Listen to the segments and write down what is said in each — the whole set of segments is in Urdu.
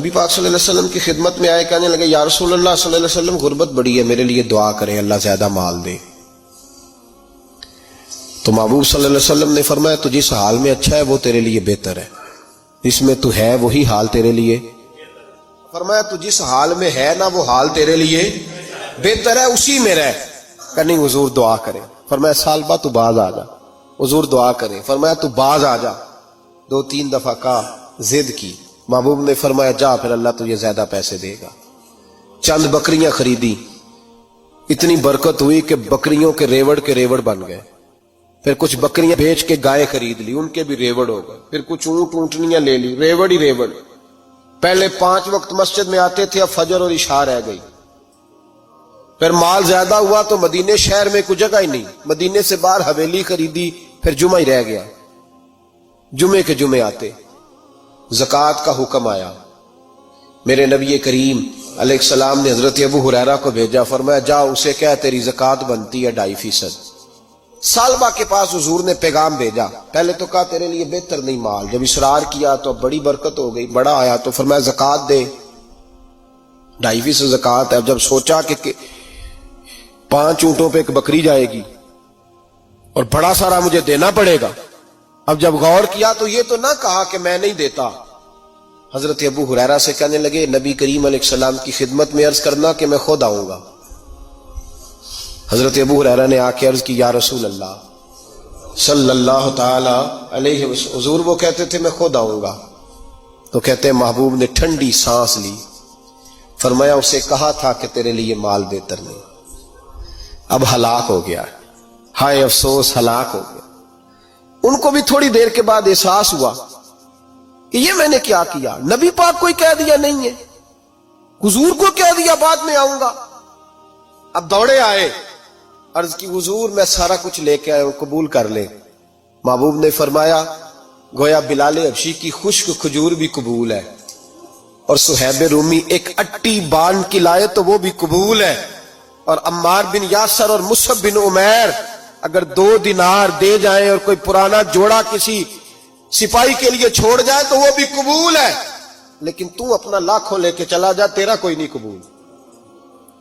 نبی پاک صلی اللہ علیہ وسلم کی خدمت میں آئے، کہنے لگے یا رسول اللہ صلی اللہ علیہ وسلم غربت بڑی ہے، میرے لیے دعا کریں اللہ زیادہ مال دے۔ تو محبوب صلی اللہ علیہ وسلم نے فرمایا تو جس حال میں اچھا ہے وہ تیرے لیے بہتر ہے، جس میں تو ہے وہی حال تیرے لیے، فرمایا تو جس حال میں ہے نا وہ حال تیرے لیے بہتر ہے، اسی میں رہ۔ کہ نہیں حضور دعا کریں، فرمایا سال بعد تو باز آ جا، حضور دعا کریں، فرمایا تو باز آ جا، 2-3 دفعہ کہا، ضد کی، محبوب نے فرمایا جا پھر اللہ تجھے زیادہ پیسے دے گا۔ چند بکریاں خریدی، اتنی برکت ہوئی کہ بکریوں کے ریوڑ بن گئے، پھر کچھ بکریاں بیچ کے گائے خرید لی، ان کے بھی ریوڑ ہو گئے، پھر کچھ اونٹنیاں لے لی، ریوڑ ہی ریوڑ۔ پہلے 5 وقت مسجد میں آتے تھے، اب فجر اور عشاء رہ گئی۔ پھر مال زیادہ ہوا تو مدینے شہر میں کوئی جگہ ہی نہیں، مدینے سے باہر حویلی خریدی، پھر جمعہ ہی رہ گیا، جمعے کے جمعے آتے۔ زکوٰۃ کا حکم آیا، میرے نبی کریم علیہ السلام نے حضرت ابو ہریرہ کو بھیجا، فرمایا جا اسے کہہ تیری زکوٰۃ بنتی ہے 2.5%۔ سالبہ کے پاس حضور نے پیغام بھیجا، پہلے تو کہا تیرے لیے بہتر نہیں مال، جب اصرار کیا تو اب بڑی برکت ہو گئی، بڑا آیا تو فرمایا زکوٰۃ دے، 2.5% زکوٰۃ ہے۔ اب جب سوچا کہ 5 اونٹوں پہ ایک بکری جائے گی اور بڑا سارا مجھے دینا پڑے گا، اب جب غور کیا تو یہ تو نہ کہا کہ میں نہیں دیتا۔ حضرت ابو ہریرہ سے کہنے لگے نبی کریم علیہ السلام کی خدمت میں عرض کرنا کہ میں خود آؤں گا۔ حضرت ابو ہریرہ نے آ کے عرض کی یا رسول اللہ صلی اللہ تعالی علیہ وسلم، حضور وہ کہتے تھے میں خود آؤں گا، تو کہتے محبوب نے ٹھنڈی سانس لی، فرمایا اسے کہا تھا کہ تیرے لیے مال بہتر نہیں، اب ہلاک ہو گیا، ہائے افسوس ہلاک ہو گیا۔ ان کو بھی تھوڑی دیر کے بعد احساس ہوا کہ یہ میں نے کیا کیا، نبی پاک کو ہی کہہ دیا نہیں ہے، حضور کو کہہ دیا بعد میں آؤں گا۔ اب دوڑے آئے، عرض کی حضور میں سارا کچھ لے کے آیا ہوں، قبول کر لیں۔ محبوب نے فرمایا گویا بلال حبشی کی خشک کھجور بھی قبول ہے، اور صہیب رومی ایک اٹی باندھ کی لائے تو وہ بھی قبول ہے، اور عمار بن یاسر اور مصعب بن عمیر اگر 2 دینار دے جائیں اور کوئی پرانا جوڑا کسی سپاہی کے لیے چھوڑ جائے تو وہ بھی قبول ہے، لیکن تو اپنا لاکھوں لے کے چلا جا، تیرا کوئی نہیں قبول،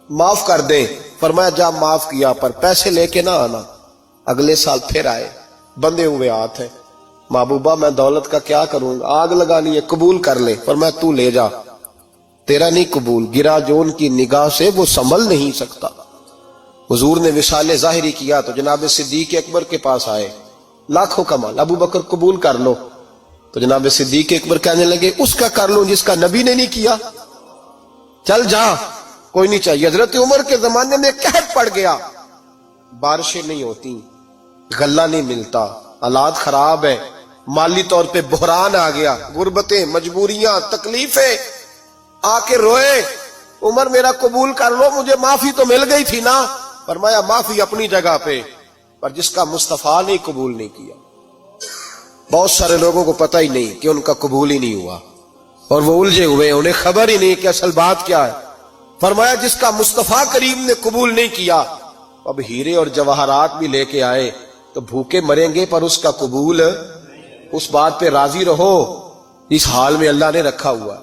معاف کر دے۔ فرمایا جا معاف کیا، پر پیسے لے کے نہ آنا۔ اگلے سال پھر آئے، بندے ہوئے ہاتھ ہے، محبوبہ میں دولت کا کیا کروں گا، آگ لگانی ہے، قبول کر لے۔ فرمایا تو لے جا، تیرا نہیں قبول، گرا جو ان کی نگاہ سے وہ سنبھل نہیں سکتا۔ حضور نے وصال ظاہری کیا تو جناب صدیق اکبر کے پاس آئے، لاکھوں کا مال، ابو بکر قبول کر لو، تو جناب صدیق اکبر کہنے لگے اس کا کر لوں جس کا نبی نے نہیں کیا، چل جا کوئی نہیں چاہیے۔ حضرت عمر کے زمانے میں قحط پڑ گیا، بارشیں نہیں ہوتی، غلہ نہیں ملتا، حالات خراب ہے، مالی طور پہ بحران آ گیا، غربتیں، مجبوریاں، تکلیفیں، آ کے روئے، عمر میرا قبول کر لو، مجھے معافی تو مل گئی تھی نا۔ فرمایا معافی اپنی جگہ پہ، پر جس کا مصطفیٰ نے قبول نہیں کیا۔ بہت سارے لوگوں کو پتہ ہی نہیں کہ ان کا قبول ہی نہیں ہوا، اور وہ الجھے ہوئے، انہیں خبر ہی نہیں کہ اصل بات کیا ہے۔ فرمایا جس کا مصطفیٰ کریم نے قبول نہیں کیا، اب ہیرے اور جواہرات بھی لے کے آئے تو بھوکے مریں گے، پر اس کا قبول، اس بات پہ راضی رہو اس حال میں اللہ نے رکھا ہوا،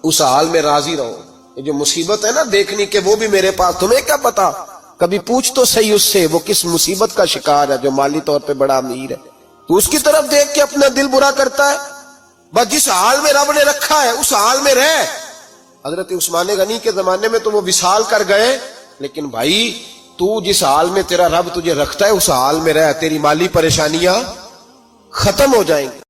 اس حال میں راضی رہو۔ یہ جو مصیبت ہے نا دیکھنی کہ وہ بھی میرے پاس، تمہیں کیا پتا، کبھی پوچھ تو صحیح اس سے وہ کس مصیبت کا شکار ہے، جو مالی طور پہ بڑا امیر ہے، تو اس کی طرف دیکھ کے اپنا دل برا کرتا ہے۔ بس جس حال میں رب نے رکھا ہے اس حال میں رہ۔ حضرت عثمان غنی کے زمانے میں تو وہ وصال کر گئے، لیکن بھائی تو جس حال میں تیرا رب تجھے رکھتا ہے اس حال میں رہ، تیری مالی پریشانیاں ختم ہو جائیں گی۔